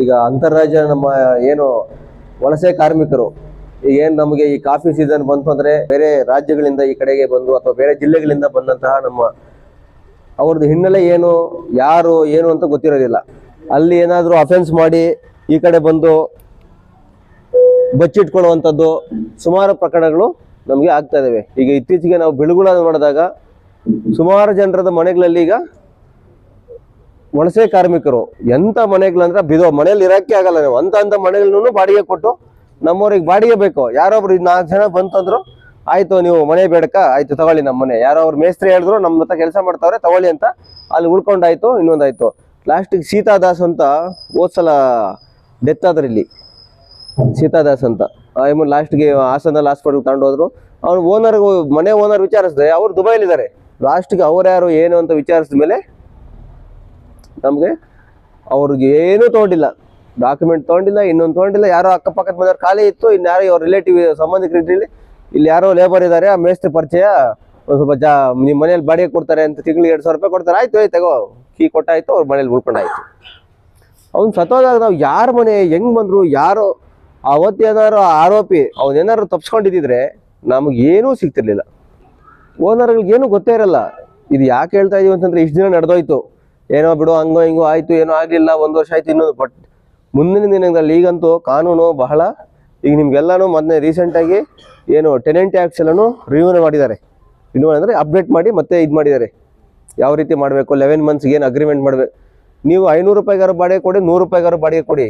ಈಗ ಅಂತಾರಾಜ್ಯ ನಮ್ಮ ಏನು ವಲಸೆ ಕಾರ್ಮಿಕರು ಏನು ನಮಗೆ ಈ ಕಾಫಿ ಸೀಸನ್ ಬಂತು ಅಂದ್ರೆ ಬೇರೆ ರಾಜ್ಯಗಳಿಂದ ಈ ಕಡೆಗೆ ಬಂದು ಅಥವಾ ಬೇರೆ ಜಿಲ್ಲೆಗಳಿಂದ ಬಂದಂತಹ ನಮ್ಮ ಅವ್ರದ್ದು ಹಿನ್ನೆಲೆ ಏನು ಯಾರು ಏನು ಅಂತ ಗೊತ್ತಿರೋದಿಲ್ಲ. ಅಲ್ಲಿ ಏನಾದರೂ ಅಫೆನ್ಸ್ ಮಾಡಿ ಈ ಕಡೆ ಬಂದು ಬಚ್ಚಿಟ್ಕೊಳ್ಳುವಂಥದ್ದು ಸುಮಾರು ಪ್ರಕರಣಗಳು ನಮಗೆ ಆಗ್ತಾ ಇದಾವೆ. ಈಗ ಇತ್ತೀಚೆಗೆ ನಾವು ಬೆಳಗುಳ ನೋಡಿದಾಗ ಸುಮಾರು ಜನರದ ಮನೆಗಳಲ್ಲಿ ಈಗ ವಲಸೆ ಕಾರ್ಮಿಕರು ಎಂತ ಮನೆಗಳಂದ್ರೆ ಮನೇಲಿ ಇರಕ್ಕೆ ಆಗಲ್ಲ. ನೀವು ಅಂತ ಮನೆಗಳನ್ನು ಬಾಡಿಗೆ ಕೊಟ್ಟು ನಮ್ಮವ್ರಿಗೆ ಬಾಡಿಗೆ ಬೇಕು. ಯಾರೊಬ್ರು 4 ಜನ ಬಂತಂದ್ರು ಆಯ್ತು ನೀವು ಮನೆ ಬೇಡಕ ಆಯ್ತು ತಗೊಳ್ಳಿ ನಮ್ಮ ಮನೆ. ಯಾರೋ ಅವ್ರು ಮೇಸ್ತ್ರಿ ಹೇಳಿದ್ರು ನಮ್ಮ ಹತ್ರ ಕೆಲಸ ಮಾಡ್ತಾವ್ರೆ ತಗೊಳ್ಳಿ ಅಂತ ಅಲ್ಲಿ ಉಳ್ಕೊಂಡಾಯ್ತು. ಇನ್ನೊಂದಾಯ್ತು ಲಾಸ್ಟಿಗೆ ಸೀತಾದಾಸ್ ಅಂತ ಹೋದ್ಸಲ ಡೆತ್ ಆದ್ರೆ ಇಲ್ಲಿ ಸೀತಾದಾಸ್ ಅಂತ ಲಾಸ್ಟ್ಗೆ ಹಾಸನಲ್ಲಿ ಹಾಸ್ಪಿಟಲ್ ತಗೊಂಡೋದ್ರು. ಅವ್ರು ಮನೆ ಓನರ್ ವಿಚಾರಿಸಿದ್ರೆ ಅವ್ರು ದುಬೈಲಿದ್ದಾರೆ. ಲಾಸ್ಟ್ಗೆ ಅವ್ರ್ಯಾರು ಏನು ಅಂತ ವಿಚಾರಿಸಿದ ಮೇಲೆ ನಮಗೆ ಅವ್ರಿಗೆ ಏನೂ ತೊಗೊಂಡಿಲ್ಲ, ಡಾಕ್ಯುಮೆಂಟ್ ತೊಗೊಂಡಿಲ್ಲ, ಇನ್ನೊಂದು ತೊಗೊಂಡಿಲ್ಲ. ಯಾರೋ ಅಕ್ಕಪಕ್ಕದ ಮನೆಯವ್ರು ಖಾಲಿ ಇತ್ತು, ಇನ್ಯಾರೋ ಅವ್ರ ರಿಲೇಟಿವ್ ಸಂಬಂಧಿಕರು ಇಲ್ಲಿ ಯಾರೋ ಲೇಬರ್ ಇದ್ದಾರೆ, ಆ ಮೇಸ್ತ್ರಿ ಪರಿಚಯ ಒಂದು ಸ್ವಲ್ಪ ನಿಮ್ಮ ಮನೇಲಿ ಬಾಡಿಗೆ ಕೊಡ್ತಾರೆ ಅಂತ ತಿಂಗಳಿಗೆ 2,000 ರೂಪಾಯಿ ಕೊಡ್ತಾರೆ. ಆಯ್ತು ತಗೋ ಕೀ ಕೊಟ್ಟಾಯ್ತು, ಅವ್ರ ಮನೇಲಿ ಉಳ್ಕೊಂಡಾಯ್ತು. ಅವ್ನು ಸತ್ತೋದಾಗ ನಾವು ಯಾರ ಮನೆ ಹೆಂಗ್ ಬಂದ್ರು ಯಾರೋ ಅವತ್ತೇನಾರು ಆರೋಪಿ ಅವನೇನಾದ್ರು ತಪ್ಸ್ಕೊಂಡಿದ್ರೆ ನಮಗೇನೂ ಸಿಗ್ತಿರ್ಲಿಲ್ಲ. ಓನರ್ಗಳಿಗೇನು ಗೊತ್ತೇ ಇರಲ್ಲ. ಇದು ಯಾಕೆ ಹೇಳ್ತಾ ಇದೀವಿ ಅಂತಂದ್ರೆ ಇಷ್ಟು ದಿನ ನಡೆದೋಯ್ತು, ಏನೋ ಬಿಡು ಹಂಗೋ ಹಿಂಗೋ ಆಯ್ತು, ಏನೋ ಆಗಲಿಲ್ಲ, 1 ವರ್ಷ ಆಯ್ತು ಇನ್ನೊಂದು. ಬಟ್ ಮುಂದಿನ ದಿನಗಳಲ್ಲಿ ಈಗಂತೂ ಕಾನೂನು ಬಹಳ ಈಗ ನಿಮ್ಗೆಲ್ಲಾನು ಮೊನ್ನೆ ರೀಸೆಂಟಾಗಿ ಏನು ಟೆನೆಂಟ್ ಆ್ಯಕ್ಟ್ಸ್ ಎಲ್ಲನೂ ರಿನ್ಯೂ ಮಾಡಿದ್ದಾರೆ. ರಿನ್ಯೂ ಅಂದರೆ ಅಪ್ಡೇಟ್ ಮಾಡಿ ಮತ್ತೆ ಇದು ಮಾಡಿದ್ದಾರೆ, ಯಾವ ರೀತಿ ಮಾಡಬೇಕು, 11 ಮಂತ್ಸ್ಗೆ ಏನು ಅಗ್ರಿಮೆಂಟ್ ಮಾಡಬೇಕು. ನೀವು 500 ರೂಪಾಯಿಗಾರು ಬಾಡಿಗೆ ಕೊಡಿ, 100 ರೂಪಾಯಿಗಾರು ಬಾಡಿಗೆ ಕೊಡಿ,